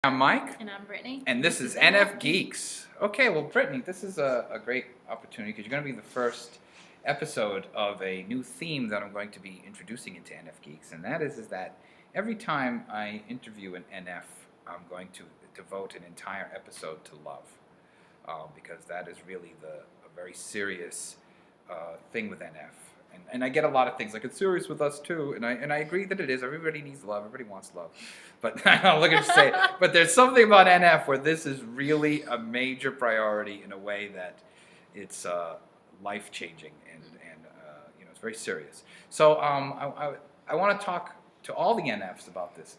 I'm Mike. And I'm Brittany. And this is NFGeeks. Okay, well, Brittany, this is a great opportunity because you're going to be the first episode of a new theme that I'm going to be introducing into NFGeeks. And that is that every time I interview an NF, I'm going to devote an entire episode to love. Because that is really a very serious thing with NF. And I get a lot of things like, it's serious with us too, and I agree that it is. Everybody needs love. Everybody wants love. But I'm looking to say, but there's something about NF where this is really a major priority in a way that it's life-changing and it's very serious. So I want to talk to all the NFs about this.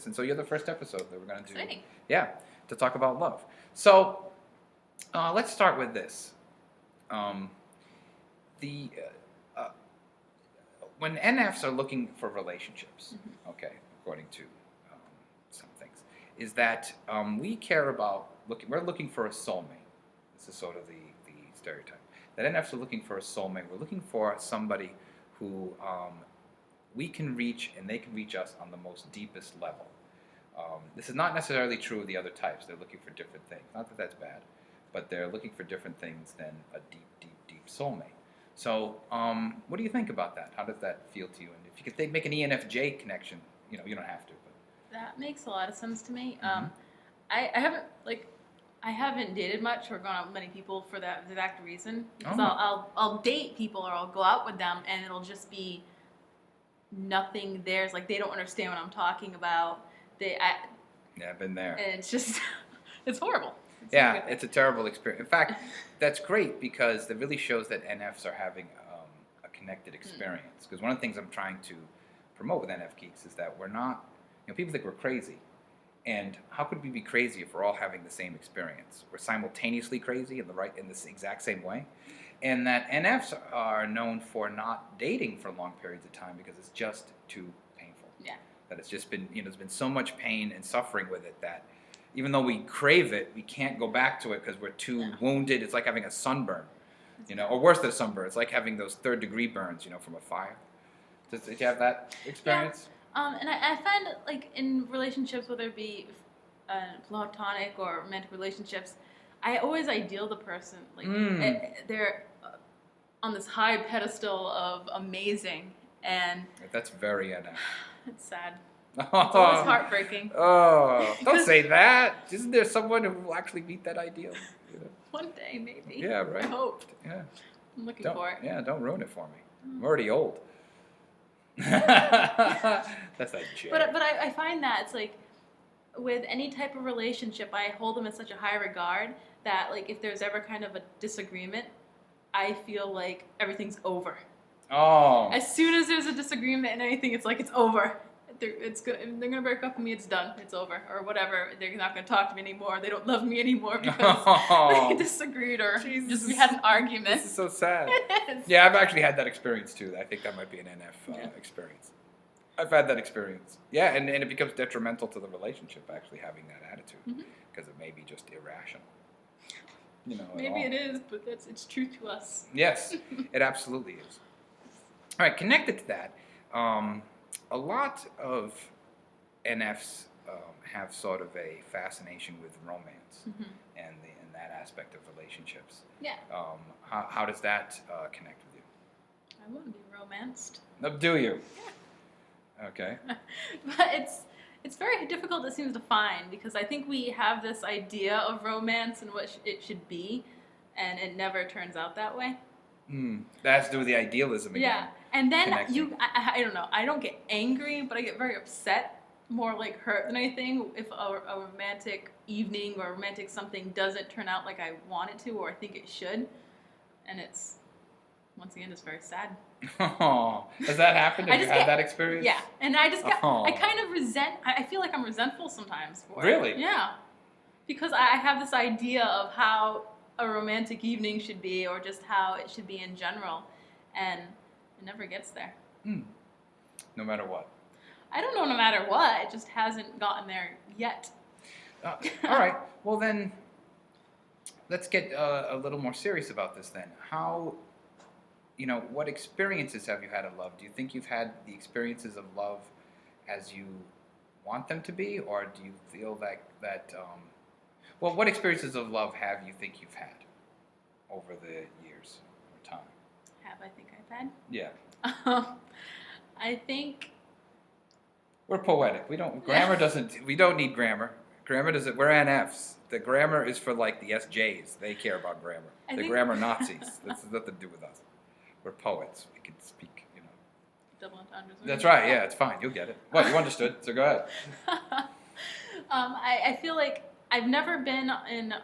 And so you're the first episode that we're going to do. Exciting. Yeah, to talk about love. So let's start with this. When NFs are looking for relationships, okay, according to some things, is that we care about we're looking for a soulmate. This is sort of the stereotype. That NFs are looking for a soulmate. We're looking for somebody who we can reach and they can reach us on the most deepest level. This is not necessarily true of the other types. They're looking for different things. Not that that's bad, but they're looking for different things than a deep soulmate. So, what do you think about that? How does that feel to you? And if you could make an ENFJ connection, you don't have to. But that makes a lot of sense to me. Mm-hmm. I haven't dated much or gone out with many people for that exact reason. Because Oh. I'll date people or I'll go out with them and it'll just be nothing there. It's like they don't understand what I'm talking about. Yeah, I've been there. And it's just it's horrible. It's a terrible experience. In fact, that's great because it really shows that NFs are having a connected experience. Because one of the things I'm trying to promote with NFGeeks is that we're not, people think we're crazy. And how could we be crazy if we're all having the same experience? We're simultaneously crazy in the exact same way. And that NFs are known for not dating for long periods of time because it's just too painful. Yeah. That it's just been, there's been so much pain and suffering with it that even though we crave it, we can't go back to it because we're too wounded. It's like having a sunburn, or worse than a sunburn. It's like having those third-degree burns, from a fire. Did you have that experience? Yeah. And I find like in relationships, whether it be platonic or romantic relationships, I always ideal the person. Like they're on this high pedestal of amazing, and that's very NF. It's sad. It's always heartbreaking. Oh, don't say that. Isn't there someone who will actually meet that ideal? One day, maybe. Yeah, right. I hope. Yeah. I'm looking for it. Yeah, don't ruin it for me. I'm already old. That's that joke. But I find that it's like with any type of relationship, I hold them in such a high regard that like if there's ever kind of a disagreement, I feel like everything's over. Oh. As soon as there's a disagreement and anything, it's like it's over. They're gonna break up with me. It's done. It's over, or whatever. They're not gonna talk to me anymore. They don't love me anymore because they disagreed or just we had an argument. This is so sad. It is. Yeah, I've actually had that experience too. I think that might be an NF experience. I've had that experience. Yeah, and it becomes detrimental to the relationship actually having that attitude because it may be just irrational. Maybe it is, but it's true to us. Yes, it absolutely is. All right, connected to that. A lot of NFs have sort of a fascination with romance and that aspect of relationships. Yeah. How does that connect with you? I want to be romanced. Do you? Yeah. Okay. But it's very difficult, it seems, to find because I think we have this idea of romance and what it should be, and it never turns out that way. That has to do with the idealism again. Yeah, and then I don't know, I don't get angry, but I get very upset, more like hurt than anything, if a romantic evening or romantic something doesn't turn out like I want it to or I think it should, and it's, once again, just very sad. Oh, has that happened? Have you had that experience? Yeah, and I kind of I feel like I'm resentful sometimes for it. Really? Yeah, because I have this idea of how a romantic evening should be or just how it should be in general, and it never gets there. No matter what. I don't know no matter what, it just hasn't gotten there yet. All right, well then let's get a little more serious about this then. How what experiences have you had of love? Do you think you've had the experiences of love as you want them to be, or do you feel well, what experiences of love have you think you've had over the years or time? I think I've had? Yeah. I think We're poetic. We don't need grammar. Grammar doesn't, we're NFs. The grammar is for like the SJs. They care about grammar. The grammar Nazis. This has nothing to do with us. We're poets. We can speak, double entendres. That's right, yeah, it's fine. You'll get it. Well, you understood, so go ahead. I feel like I've never been in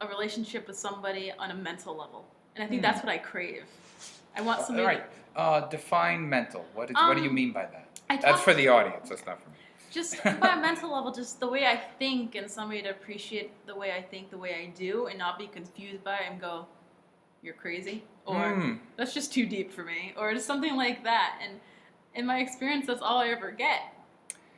a relationship with somebody on a mental level. And I think that's what I crave. I want somebody... All right. Define mental. What do you mean by that? That's for the audience. That's not for me. Just by a mental level, just the way I think, and somebody to appreciate the way I think, the way I do, and not be confused by it and go, "You're crazy," or "That's just too deep for me," or just something like that. And in my experience, that's all I ever get.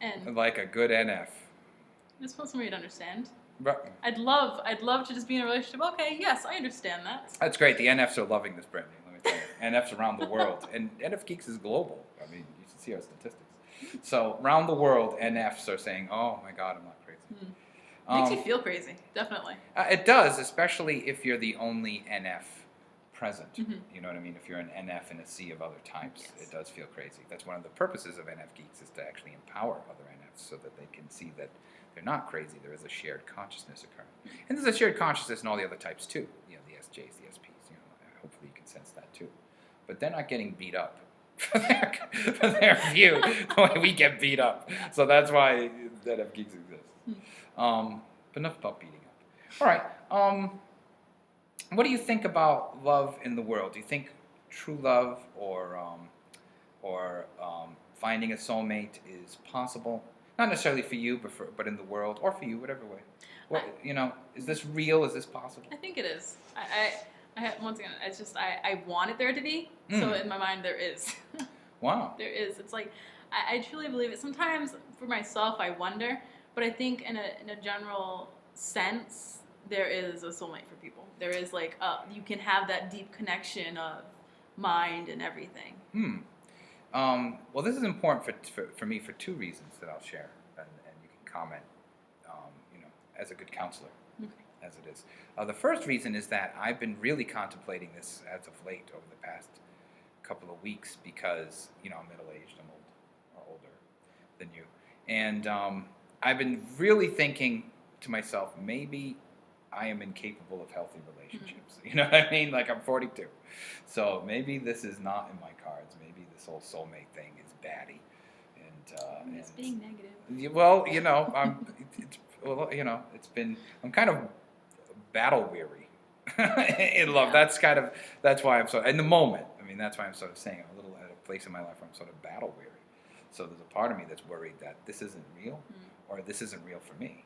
And like a good NF. I just want somebody to understand. Right. I'd love to just be in a relationship. Okay, yes, I understand that. That's great. The NFs are loving this, Brittany. Let me tell you. NFs around the world, and NFGeeks is global. I mean, you should see our statistics. So around the world, NFs are saying, "Oh my God, I'm not crazy." Makes you feel crazy, definitely. It does, especially if you're the only NF present. You know what I mean? If you're an NF in a sea of other types, it does feel crazy. That's one of the purposes of NFGeeks, is to actually empower other NFs so that they can see that they're not crazy. There is a shared consciousness occurring. And there's a shared consciousness in all the other types too. The SJs, the SPs, hopefully you can sense that too. But they're not getting beat up for their view the way we get beat up. So that's why NFGeeks exists. But enough about beating up. All right. What do you think about love in the world? Do you think true love or finding a soulmate is possible? Not necessarily for you, but in the world, or for you, whatever way. Is this real? Is this possible? I think it is. Once again, it's just I want it there to be. So in my mind, there is. Wow. There is. It's like I truly believe it. Sometimes for myself, I wonder, but I think in a general sense, there is a soulmate for people. There is you can have that deep connection of mind and everything. Well, this is important for me for two reasons that I'll share, and you can comment, as a good counselor, as it is. The first reason is that I've been really contemplating this as of late over the past couple of weeks because, I'm middle-aged, I'm older than you, and I've been really thinking to myself, maybe I am incapable of healthy relationships. You know what I mean? Like, I'm 42. So maybe this is not in my cards. Maybe this whole soulmate thing is baddie. And it's being negative. Well, I'm kind of battle weary in love. That's why I'm so, in the moment, that's why I'm sort of saying I'm a little at a place in my life where I'm sort of battle weary. So there's a part of me that's worried that this isn't real, or this isn't real for me.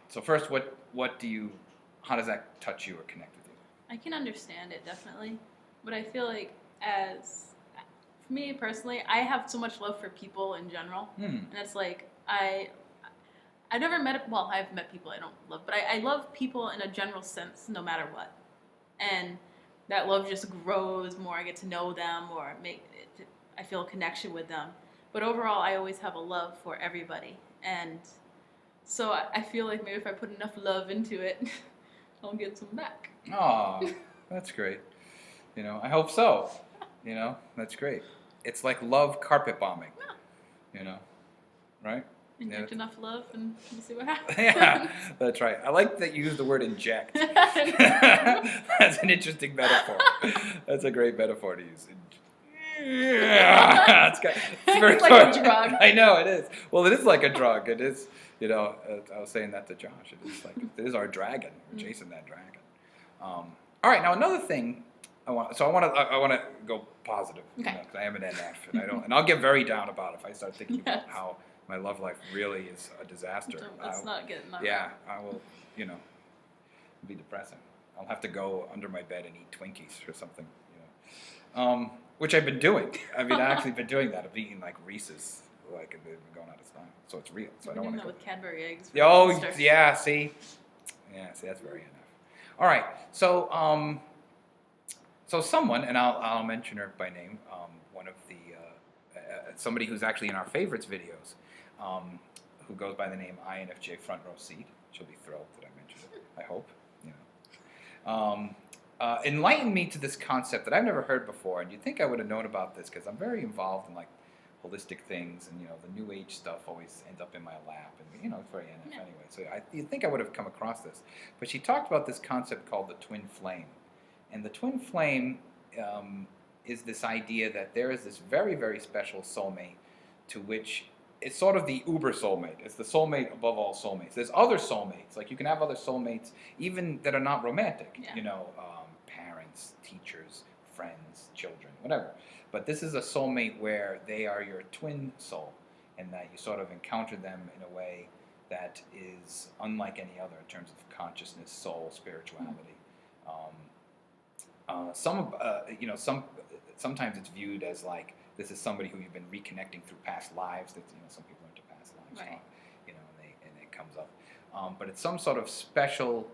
So first, how does that touch you or connect with you? I can understand it, definitely. But I feel like for me personally, I have so much love for people in general. And it's like, I've never met, I've met people I don't love, but I love people in a general sense, no matter what. And that love just grows more. I get to know them, or I feel a connection with them. But overall, I always have a love for everybody. And so I feel like maybe if I put enough love into it, I'll get some back. Oh, that's great. I hope so. That's great. It's like love carpet bombing. Right? Inject enough love and we'll see what happens. Yeah, that's right. I like that you use the word inject. That's an interesting metaphor. That's a great metaphor to use. Yeah, it's very like a drug. I know it is. Well, it is like a drug. It is. I was saying that to Josh. It is our dragon. We're chasing that dragon. All right. Now another thing I want to go positive. Okay. Because I am an NF, and I'll get very down about it if I start thinking about how my love life really is a disaster. Let's not get in that. Yeah, I will. Be depressing. I'll have to go under my bed and eat Twinkies or something. Which I've been doing. I've actually been doing that. I've eaten like Reese's, they've been going out of style. So it's real. So I don't want to do that with Cadbury eggs. Oh, yeah. See, that's very NF. All right. So someone, and I'll mention her by name. One of the somebody who's actually in our favorites videos, who goes by the name ENFJ Front Row Seat. She'll be thrilled that I mentioned it. I hope. Enlightened me to this concept that I've never heard before, and you'd think I would have known about this because I'm very involved in like holistic things, and the New Age stuff always ends up in my lap, and it's very NF anyway. So you'd think I would have come across this, but she talked about this concept called the twin flame, and the twin flame is this idea that there is this very, very special soulmate to which it's sort of the uber soulmate. It's the soulmate above all soulmates. There's other soulmates. Like you can have other soulmates even that are not romantic. Yeah. Parents, teachers, friends, children, whatever. But this is a soulmate where they are your twin soul, and that you sort of encounter them in a way that is unlike any other in terms of consciousness, soul, spirituality. Sometimes it's viewed as like this is somebody who you've been reconnecting through past lives. That some people are into past lives, right. and it comes up. But it's some sort of special,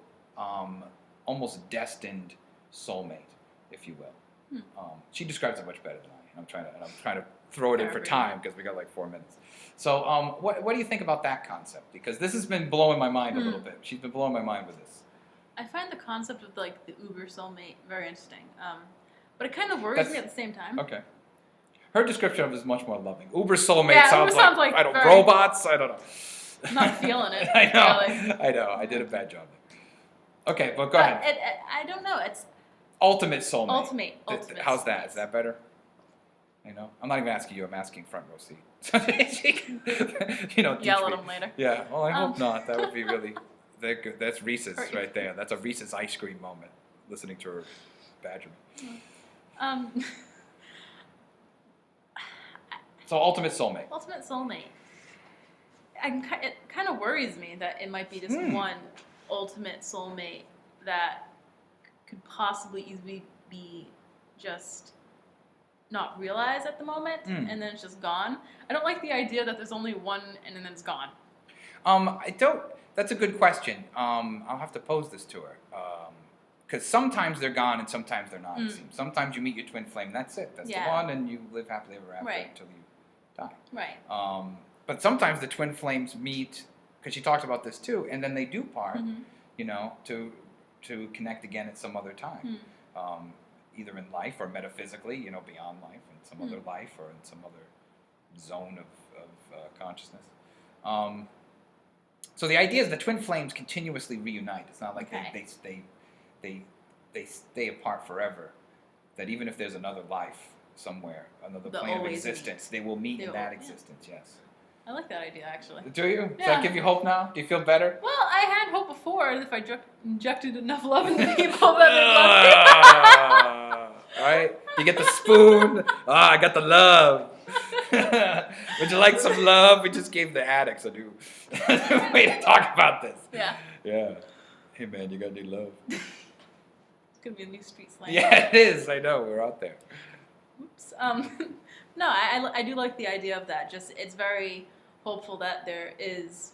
almost destined soulmate, if you will. She describes it much better than I. I'm trying to throw it in for time because we got like 4 minutes. So, what do you think about that concept? Because this has been blowing my mind a little bit. She's been blowing my mind with this. I find the concept of like the uber soulmate very interesting, but it kind of worries me at the same time. Okay. Her description of it is much more loving. Uber soulmate Yeah, sounds like robots. I don't know. I'm not feeling it. I know. Really. I know. I did a bad job there. Okay, but go ahead. I don't know. It's ultimate soulmate. Ultimate. How's that? Is that better? I'm not even asking you. I'm asking front row seat. Yell at them later. Yeah. Well, I hope not. That would be really. That's Reese's right there. That's a Reese's ice cream moment. Listening to her badger me. So ultimate soulmate. Ultimate soulmate. It kind of worries me that it might be just one ultimate soulmate that could possibly easily be just not realized at the moment, and then it's just gone. I don't like the idea that there's only one and then it's gone. I don't. That's a good question. I'll have to pose this to her. Because sometimes they're gone and sometimes they're not. It seems. Sometimes you meet your twin flame, that's it. That's the one, and you live happily ever after until you die. Right. But sometimes the twin flames meet, because she talks about this too, and then they do part, to connect again at some other time. Either in life or metaphysically, beyond life, in some other life or in some other zone of consciousness. So the idea is the twin flames continuously reunite. It's not like they stay apart forever. That even if there's another life somewhere, another plane of existence, they will meet in that existence. Yes. I like that idea, actually. Do you? Yeah. Does that give you hope now? Do you feel better? Well, I had hope before if I injected enough love into people that would love me. Right? You get the spoon. I got the love. Would you like some love? We just gave the addicts a new way to talk about this. Yeah. Yeah. Hey, man, you got any love? It's going to be a new street slang. Yeah, it is. I know. We're out there. Oops. No, I do like the idea of that. Just it's very hopeful that there is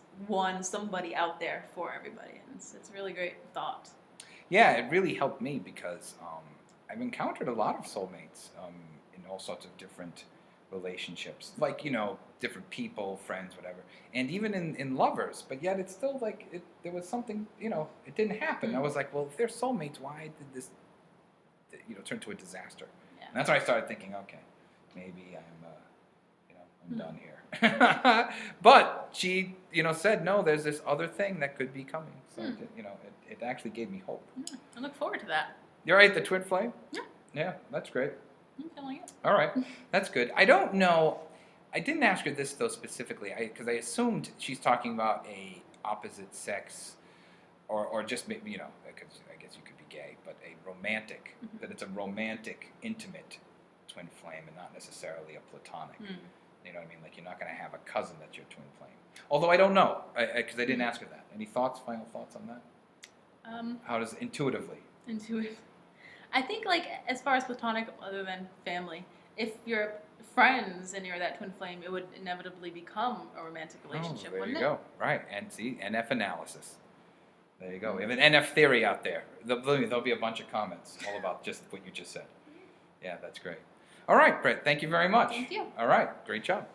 somebody out there for everybody. And it's a really great thought. Yeah, it really helped me because I've encountered a lot of soulmates in all sorts of different relationships, like different people, friends, whatever, and even in lovers. But yet it's still like there was something, it didn't happen. I was like, well, if they're soulmates, why did this turn to a disaster? Yeah. And that's when I started thinking, okay, maybe I'm done here. But she said, no, there's this other thing that could be coming. So it actually gave me hope. I look forward to that. You're right, the twin flame? Yeah. Yeah, that's great. I'm feeling it. All right, that's good. I don't know. I didn't ask her this though specifically, because I assumed she's talking about a opposite sex, or just maybe because I guess you could be gay, but a romantic. That it's a romantic, intimate twin flame, and not necessarily a platonic. You know what I mean? Like you're not going to have a cousin that's your twin flame. Although I don't know, because I didn't ask her that. Any thoughts? Final thoughts on that? How does intuitively? I think, as far as platonic, other than family, if you're friends and you're that twin flame, it would inevitably become a romantic relationship, there wouldn't you go. Right, and see, NF analysis. There you go. We have an NF theory out there. There'll be a bunch of comments all about just what you just said. Yeah, that's great. All right, Britt, thank you very much. Thank you. All right, great job.